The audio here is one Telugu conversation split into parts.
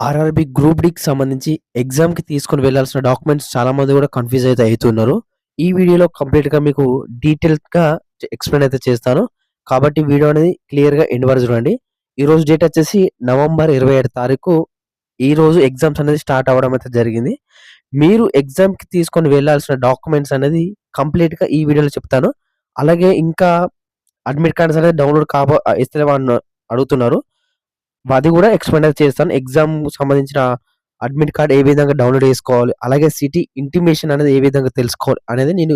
ఆర్ఆర్‌బీ గ్రూప్ డీకి సంబంధించి ఎగ్జామ్‌కి తీసుకొని వెళ్ళాల్సిన డాక్యుమెంట్స్ చాలామంది కూడా కన్‌ఫ్యూజ్ అయితే అయితున్నారు. ఈ వీడియోలో కంప్లీట్‌గా మీకు డీటెయిల్డ్‌గా ఎక్స్‌ప్లెయిన్ అయితే చేస్తాను. కాబట్టి వీడియో అనేది క్లియర్‌గా ఎండ్ వరకు చూడండి. ఈరోజు డేట్ వచ్చేసి నవంబర్ 27 తారీఖు. ఈరోజు ఎగ్జామ్స్ అనేది స్టార్ట్ అవ్వడం అయితే జరిగింది. మీరు ఎగ్జామ్‌కి తీసుకొని వెళ్ళాల్సిన డాక్యుమెంట్స్ అనేది కంప్లీట్‌గా ఈ వీడియోలో చెప్తాను. అలాగే ఇంకా అడ్మిట్ కార్డ్స్ అనేది డౌన్‌లోడ్ ఇస్తలేవా అని అడుగుతున్నారు. అది గూడా ఎక్స్‌ప్లెయిన్ అయితే చేస్తాను. ఎగ్జామ్ సంబంధించిన అడ్మిట్ కార్డ్ ఏ విధంగా డౌన్‌లోడ్ చేసుకోవాలి, అలాగే సిటీ ఇంటిమేషన్ అనేది ఏ విధంగా తెలుసుకోవాలి అనేది నేను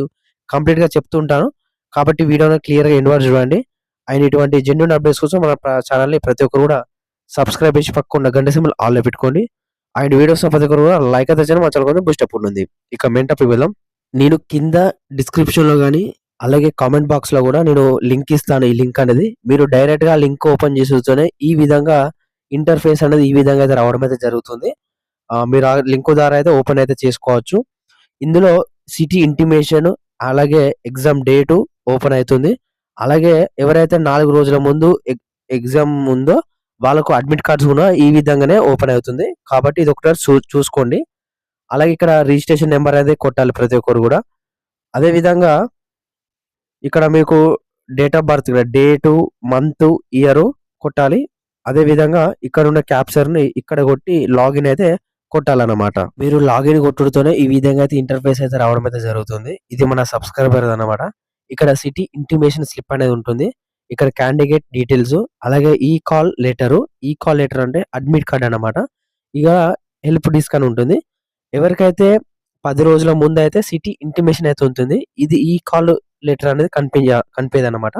కంప్లీట్‌గా చెప్తూ ఉంటాను. కాబట్టి వీడియోని క్లియర్‌గా ఎండ్ వరకు చూడండి. అండ్ ఇటువంటి జెన్యూన్ అప్డేట్స్ కోసం మన ఛానెల్‌ని ప్రతి ఒక్కరు కూడా సబ్స్క్రైబ్ చేసి పక్కన గంట సింబల్ ఆల్‌లో పెట్టుకోండి. అండ్ వీడియోస్ ప్రతి ఒక్కరు కూడా లైక్ అయితే చేయండి. మా ఛానల్ కొంచెం బూస్ట్ అప్ ఉంటుంది. ఇక మెయిన్ టాపిక్‌కి వెళ్దాం. నేను కింద డిస్క్రిప్షన్‌లో గాని, అలాగే కామెంట్ బాక్స్‌లో గూడా నేను లింక్ ఇస్తాను. ఈ లింక్ అనేది మీరు డైరెక్ట్‌గా లింక్ ఓపెన్ చేసి చూస్తేనే ఈ విధంగా ఇంటర్ఫేస్ అనేది ఈ విధంగా అయితే రావడం అయితే జరుగుతుంది. మీరు ఆ లింక్ ద్వారా అయితే ఓపెన్ అయితే చేసుకోవచ్చు. ఇందులో సిటీ ఇంటిమేషన్, అలాగే ఎగ్జామ్ డేటు ఓపెన్ అయితుంది. అలాగే ఎవరైతే 4 రోజుల ముందు ఎగ్జామ్ ఉందో వాళ్ళకు అడ్మిట్ కార్డ్స్ కూడా ఈ విధంగానే ఓపెన్ అవుతుంది. కాబట్టి ఇది ఒకసారి చూసుకోండి. అలాగే ఇక్కడ రిజిస్ట్రేషన్ నంబర్ అనేది కొట్టాలి ప్రతి ఒక్కరు గూడా. అదే విధంగా ఇక్కడ మీకు date of birth date, month, year కొట్టాలి. అదే విధంగా ఇక్కడున్న క్యాప్చర్‌ని ఇక్కడ కొట్టి లాగిన్ అయితే కొట్టాలన్నమాట. మీరు లాగిన్ కొట్టుడుతోనే ఈ విధంగా అయితే ఇంటర్ఫేస్ అయితే రావడం అయితే జరుగుతుంది. ఇది మన సబ్‌స్క్రైబర్‌దన్నమాట. ఇక్కడ సిటీ ఇంటిమేషన్ స్లిప్ అనేది ఉంటుంది. ఇక్కడ క్యాండిడేట్ డీటెయిల్స్, అలాగే ఈ కాల్ లెటరు. ఈ కాల్ లెటర్ అంటే అడ్మిట్ కార్డ్ అన్నమాట. ఇక హెల్ప్ డెస్క్ అని ఉంటుంది. ఎవరికైతే 10 రోజుల ముందైతే సిటీ ఇంటిమేషన్ అయితే ఉంటుంది. ఇది ఈ కాల్ లెటర్ అనేది కనిపియదన్నమాట.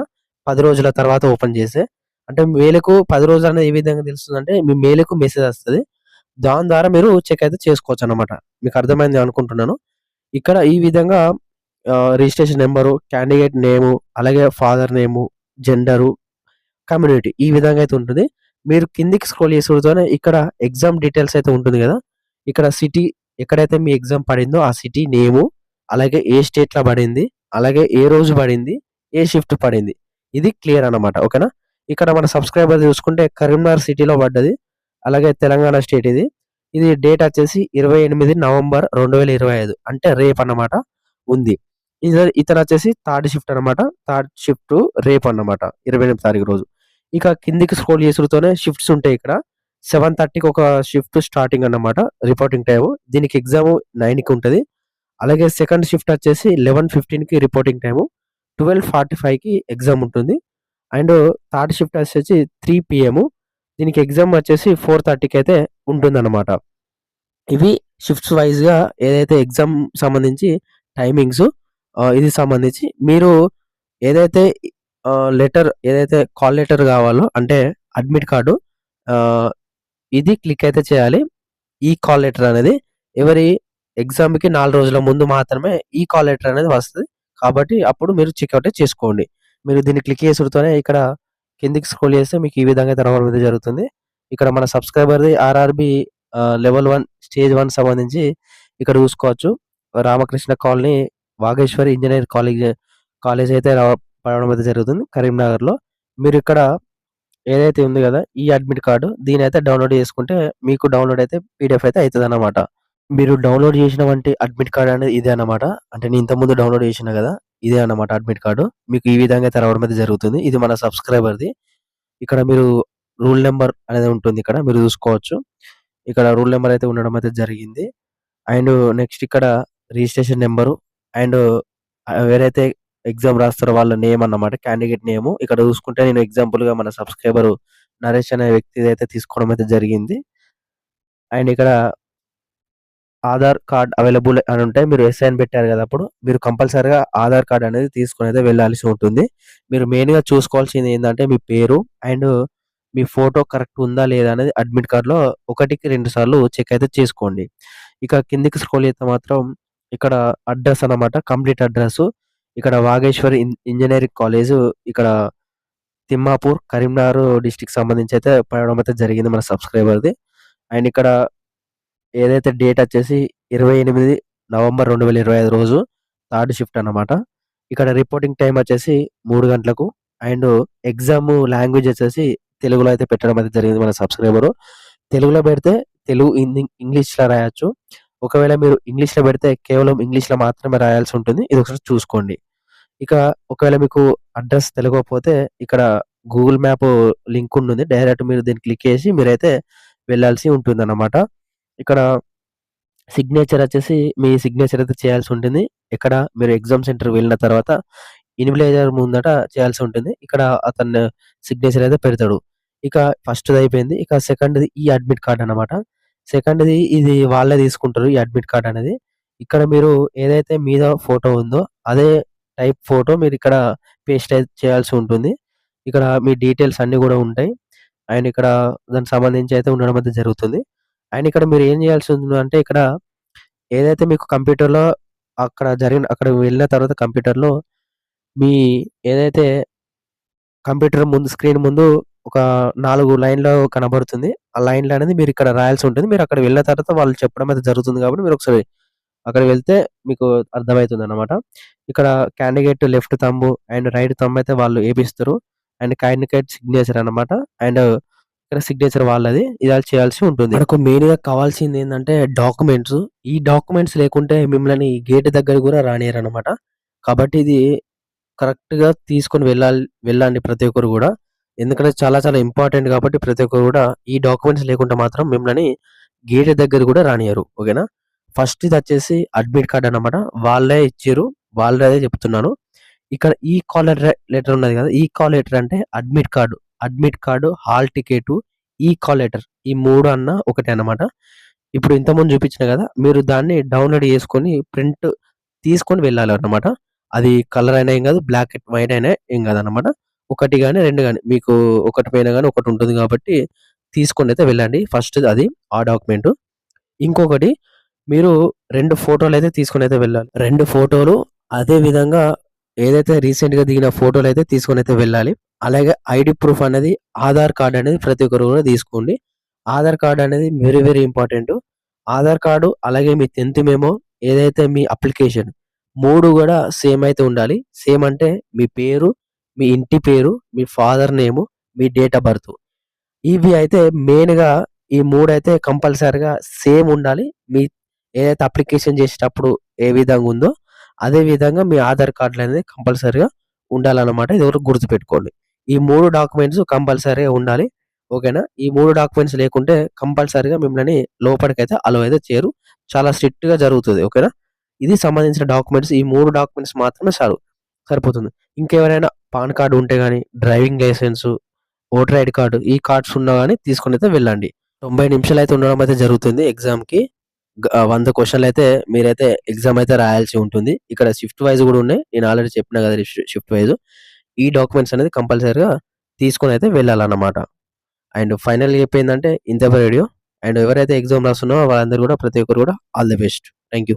10 రోజుల తర్వాత ఓపెన్ చేస్తే. అంటే మెయిల్‌కు 10 రోజులనేది ఏ విధంగా తెలుస్తదంటే మీ మెయిల్‌కు మెసేజ్ వస్తది. దాని ద్వారా మీరు చెక్ అయితే చేసుకోవచ్చన్నమాట. మీకు అర్థమైంది అనుకుంటున్నాను. ఇక్కడ ఈ విధంగా రిజిస్ట్రేషన్ నంబరు, క్యాండిడేట్ నేము, అలాగే ఫాదర్ నేము, జెండరు, కమ్యూనిటీ ఈ విధంగా అయితే ఉంటుంది. మీరు కిందికి స్క్రోల్ చేసి చూడగానే ఇక్కడ ఎగ్జామ్ డీటెయిల్స్ అయితే ఉంటుంది గదా! ఇక్కడ సిటీ ఎక్కడైతే మీ ఎగ్జామ్ పడిందో ఆ సిటీ నేము, అలాగే ఏ స్టేట్‌లో పడింది, అలాగే ఏ రోజు పడింది, ఏ షిఫ్ట్ పడింది. ఇది క్లియర్ అన్నమాట. ఓకేనా? ఇక్కడ మన సబ్‌స్క్రైబర్ చూసుకుంటే కరీంనగర్ సిటీలో పడ్డది. అలాగే తెలంగాణ స్టేట్ ఇది. ఇది డేట్ వచ్చేసి 28 నవంబర్ 2025 అంటే రేపన్నమాట ఉంది. ఇతనొచ్చేసి థర్డ్ షిఫ్ట్ అన్నమాట. థర్డ్ షిఫ్ట్ రేపన్నమాట. 28 తారీఖు రోజు. ఇక కిందికి స్క్రోల్ చేసుడుతోనే షిఫ్ట్స్ ఉంటాయి ఇక్కడ. 7:30కి ఒక షిఫ్ట్ స్టార్టింగ్ అన్నమాట. Reporting time. దీనికి ఎగ్జామ్ 9కి ఉంటది. అలాగే సెకండ్ షిఫ్ట్ వచ్చేసి 11:15కి రిపోర్టింగ్ టైము. 12:45కి ఎగ్జామ్ ఉంటుంది. అండ్ థర్డ్ షిఫ్ట్ వచ్చేసి 3 పీఎం. దీనికి ఎగ్జామ్ వచ్చేసి 4:30కి అయితే ఉంటుందన్నమాట. ఇవి షిఫ్ట్స్ వైస్‌గా ఏదైతే ఎగ్జామ్ సంబంధించి టైమింగ్స్ ఇది సంబంధించి మీరు ఏదైతే లెటర్ ఏదైతే కాల్ లెటర్ కావాలో అంటే అడ్మిట్ కార్డు ఆహ్, ఇది క్లిక్ అయితే చేయాలి. ఈ కాల్ లెటర్ అనేది ఎవరి ఎగ్జామ్‌కి 4 రోజుల ముందు మాత్రమే ఈ కాల్ లెటర్ అనేది వస్తది. కాబట్టి అప్పుడు మీరు చెక్‌ఔట్ చేసుకోండి. మీరు దీన్ని క్లిక్ చేసుడుతోనే ఇక్కడ కిందికి స్క్రోల్ చేస్తే మీకు ఈ విధంగా అయితే రావడం అయితే జరుగుతుంది. ఇక్కడ మన సబ్‌స్క్రైబర్‌ది ఆర్ఆర్‌బీ లెవెల్ 1 స్టేజ్ 1 సంబంధించి ఇక్కడ చూసుకోవచ్చు. Ramakrishna colony, Vageshwari engineering college అయితే పడడం అయితే జరుగుతుంది కరీంనగర్‌లో. మీరిక్కడ ఏదైతే ఉంది గదా! ఈ అడ్మిట్ కార్డ్ దీనైతే డౌన్‌లోడ్ చేసుకుంటే మీకు డౌన్‌లోడ్ అయితే పీడీఎఫ్ అయితే అయితదన్నమాట. మీరు డౌన్‌లోడ్ చేసిన వంటి అడ్మిట్ కార్డ్ అనేది ఇదే అన్నమాట. అంటే నేను ఇంతకుముందు డౌన్‌లోడ్ చేషినా గదా! ఇదే అన్నమాట అడ్మిట్ కార్డ్. మీకు ఈ విధంగా అయితే రావడం అయితే జరుగుతుంది. ఇది మన సబ్‌స్క్రైబర్‌ది. ఇక్కడ మీరు రూల్ నంబర్ అనేది ఉంటుంది ఇక్కడ. మీరు చూసుకోవచ్చు. ఇక్కడ రూల్ నంబర్ అయితే ఉండడం అయితే జరిగింది. అండ్ నెక్స్ట్ ఇక్కడ రిజిస్ట్రేషన్ నంబరు అండ్ ఎవరైతే ఎగ్జామ్ రాస్తారో వాళ్ళ నేమ్ అన్నమాట. క్యాండిడేట్ నేము. ఇక్కడ చూసుకుంటే నేను ఎగ్జాంపుల్‌గా మన సబ్‌స్క్రైబర్ నరేష్ అనే వ్యక్తిదైతే తీసుకోవడం అయితే జరిగింది. అండ్ ఇక్కడ ఆధార్ కార్డ్ అవైలబుల్ అని ఉంటాయి. మీరు యెస్ అని పెట్టారు గదా! అప్పుడు. మీరు కంపల్సరీగా ఆధార్ కార్డ్ అనేది తీసుకొనైతే వెళ్ళాల్సి ఉంటుంది. మీరు మెయిన్‌గా చూసుకోవాల్సింది ఏందంటే మీ పేరు అండ్ మీ ఫోటో కరెక్ట్ ఉందా? లేదా? అనేది అడ్మిట్ కార్డ్‌లో 1కి 2 సార్లు చెక్ అయితే చేసుకోండి. ఇక కిందకి స్క్రోల్ చేస్తే మాత్రం ఇక్కడ అడ్రెస్ అన్నమాట. Complete address. ఇక్కడ వాగేశ్వరి ఇంజినీరింగ్ కాలేజు ఇక్కడ తిమ్మాపూర్, కరీంనగర్ డిస్ట్రిక్ట్ సంబంధించి అయితే పడడం అయితే జరిగింది మన సబ్‌స్క్రైబర్‌ది. అండ్ ఇక్కడ ఏదైతే డేట్ వచ్చేసి 28 నవంబర్ 2025 రోజు థర్డ్ షిఫ్ట్ అన్నమాట. ఇక్కడ రిపోర్టింగ్ టైమ్ వచ్చేసి 3 గంటలకు అండ్ ఎగ్జామ్ లాంగ్వేజ్ వచ్చేసి తెలుగులో అయితే పెట్టడం అయితే జరిగింది మన సబ్‌స్క్రైబరు. తెలుగులో పెడితే తెలుగు, హిందీ, ఇంగ్లీష్‌లో రాయొచ్చు. ఒకవేళ మీరు ఇంగ్లీష్‌లో పెడితే కేవలం ఇంగ్లీష్‌లో మాత్రమే రాయాల్సి ఉంటుంది. ఇదొకసారి చూసుకోండి. ఇక ఒకవేళ మీకు అడ్రెస్ తెలవకపోతే ఇక్కడ గూగుల్ మ్యాప్ లింక్ ఉంటుంది. డైరెక్ట్ మీరు దీన్ని క్లిక్ చేసి మీరైతే వెళ్ళాల్సి ఉంటుందన్నమాట. ఇక్కడ సిగ్నేచర్ వచ్చేసి మీ సిగ్నేచర్ అయితే చేయాల్సి ఉంటుంది. ఇక్కడ మీరు ఎగ్జామ్ సెంటర్‌కి వెళ్ళిన తర్వాత ఇన్విజిలేటర్ ముందట చేయాల్సి ఉంటుంది. ఇక్కడ అతను సిగ్నేచర్ అయితే పెడతాడు. ఇక ఫస్ట్‌ది అయిపోయింది. ఇక సెకండ్‌ది ఈ అడ్మిట్ కార్డ్ అన్నమాట. సెకండ్‌ది ఇది వాళ్ళే తీసుకుంటారు ఈ అడ్మిట్ కార్డ్ అనేది. ఇక్కడ మీరు ఏదైతే మీద ఫోటో ఉందో అదే టైప్ ఫోటో మీరిక్కడ పేస్ట్ అయితే చేయాల్సి ఉంటుంది. ఇక్కడ మీ డీటెయిల్స్ అన్నీ గూడా ఉంటాయి. అండ్ ఇక్కడ దానికి సంబంధించి అయితే ఉండడం అయితే జరుగుతుంది. అండ్ ఇక్కడ మీరు ఏం చేయాల్సి ఉందంటే ఇక్కడ ఏదైతే మీకు కంప్యూటర్‌లో అక్కడ వెళ్ళిన తర్వాత కంప్యూటర్‌లో మీ ఏదైతే కంప్యూటర్ ముందు స్క్రీన్ ముందు ఒక 4 లైన్‌లు కనబడుతుంది. ఆ లైన్‌లు అనేది మీరిక్కడ రాయాల్సి ఉంటుంది. మీరక్కడ వెళ్ళిన తర్వాత వాళ్ళు చెప్పడం అయితే జరుగుతుంది కాబట్టి మీరొకసారి అక్కడికి వెళ్తే మీకు అర్థమైతుందన్నమాట. ఇక్కడ candidate left thumb and right thumb అయితే వాళ్ళు ఏపిస్తారు. అండ్ క్యాండిడేట్ సిగ్నేచర్ అన్నమాట. అండ్ ఇక్కడ సిగ్నేచర్ వాళ్ళది. ఇలా చేయాల్సి ఉంటుంది. మనకు మెయిన్‌గా కావాల్సిందేందంటే డాక్యుమెంట్స్. ఈ డాక్యుమెంట్స్ లేకుంటే మిమ్మల్ని గేట్ దగ్గరికి గూడా రానియ్యరన్నమాట. కాబట్టి ఇది కరెక్ట్‌గా తీసుకొని వెళ్ళండి ప్రతి ఒక్కరు గూడా. ఎందుకంటే చాలా చాలా ఇంపార్టెంట్ కాబట్టి ప్రతి ఒక్కరు గూడా ఈ డాక్యుమెంట్స్ లేకుంటే మాత్రం మిమ్మల్ని గేట్ దగ్గర గూడా రానియ్యరు. ఓకేనా? ఫస్ట్‌దొచ్చేసి అడ్మిట్ కార్డ్ అన్నమాట. వాళ్ళే ఇచ్చిర్రు. వాళ్ళదే చెప్తున్నాను. ఇక్కడ ఈ కాల్ లెటర్ ఉన్నది గదా! ఈ కాల్ లెటర్ అంటే అడ్మిట్ కార్డ్, హాల్ టికెటు, ఈ కాల్ లెటర్ ఈ 3 అన్నా ఒకటే అన్నమాట. ఇప్పుడు ఇంతకుముందు చూపించిన గదా! మీరు దాన్ని డౌన్‌లోడ్ చేసుకొని ప్రింట్ తీసుకొని వెళ్ళాలన్నమాట. అది కలర్ అయినా ఏం గాదు. బ్లాక్ అండ్ వైట్ అయినా ఏం గాదన్నమాట. 1 గాని, 2 గాని మీకు ఒకటి పోయినా గాని ఒకటుంటుంది గాబట్టి తీసుకొనైతే వెళ్ళండి. ఫస్ట్‌ది అది ఆ డాక్యుమెంటు. ఇంకొకటి మీరు 2 ఫోటోలైతే తీసుకొనైతే వెళ్ళాలి. 2 ఫోటోలు అదే విధంగా ఏదైతే రీసెంట్‌గా దిగిన ఫోటోలైతే తీసుకొనైతే వెళ్ళాలి. అలాగే ఐడీ ప్రూఫ్ అనేది ఆధార్ కార్డ్ అనేది ప్రతి ఒక్కరు గూడా తీసుకోండి. ఆధార్ కార్డ్ అనేది very very important. Aadhaar card అలాగే మీ 10థ్ మెమో ఏదైతే మీ అప్లికేషన్ 3 గూడా సేమ్ అయితే ఉండాలి. సేమ్ అంటే మీ పేరు, మీ ఇంటి పేరు, మీ ఫాదర్ నేము, మీ డేట్ ఆఫ్ బర్త్. ఇవి అయితే మెయిన్‌గా ఈ 3 అయితే కంపల్సరీగా సేమ్ ఉండాలి. మీ ఏదైతే అప్లికేషన్ చేసేటప్పుడు ఏ విధంగా ఉందో, అదే విధంగా మీ ఆధార్ కార్డ్‌లో అనేది కంపల్సరీగా ఉండాలన్నమాట. ఇదొకటి గుర్తుపెట్టుకోండి. ఈ 3 డాక్యుమెంట్స్ కంపల్సరీగా ఉండాలి. ఓకేనా? ఈ 3 డాక్యుమెంట్స్ లేకుంటే కంపల్సరీగా మిమ్మల్ని లోపలికైతే అలో అయితే చేయరు. చాలా స్ట్రిక్ట్‌గా జరుగుతది. ఓకేనా? ఇది సంబంధించిన డాక్యుమెంట్స్ ఈ 3 డాక్యుమెంట్స్ మాత్రమే సరిపోతుంది. ఇంకెవరైనా పాన్ కార్డ్ ఉంటే గాని, driving licence, voter ID card ఈ కార్డ్స్ ఉన్నా గాని తీసుకొనైతే వెళ్ళండి. 90 నిమిషాలైతే ఉండడం అయితే జరుగుతుంది ఎగ్జామ్‌కి. 100 క్వెషన్‌లయితే మీరైతే ఎగ్జామ్ అయితే రాయాల్సి ఉంటుంది. ఇక్కడ షిఫ్ట్ వైస్ గూడా ఉన్నాయి. నేను ఆల్రెడీ చెప్పినా గదా! Shift vice. ఈ డాక్యుమెంట్స్ అనేది కంపల్సరీగా తీసుకొనైతే వెళ్ళాలన్నమాట. అండ్ ఫైనల్‌గా చెప్పేందంటే ఇంతే వీడియో. అండ్ ఎవరైతే ఎగ్జామ్ రాస్తున్నారో వాళ్ళందరూ గూడా ప్రతి ఒక్కరు గూడా all the best. Thank you.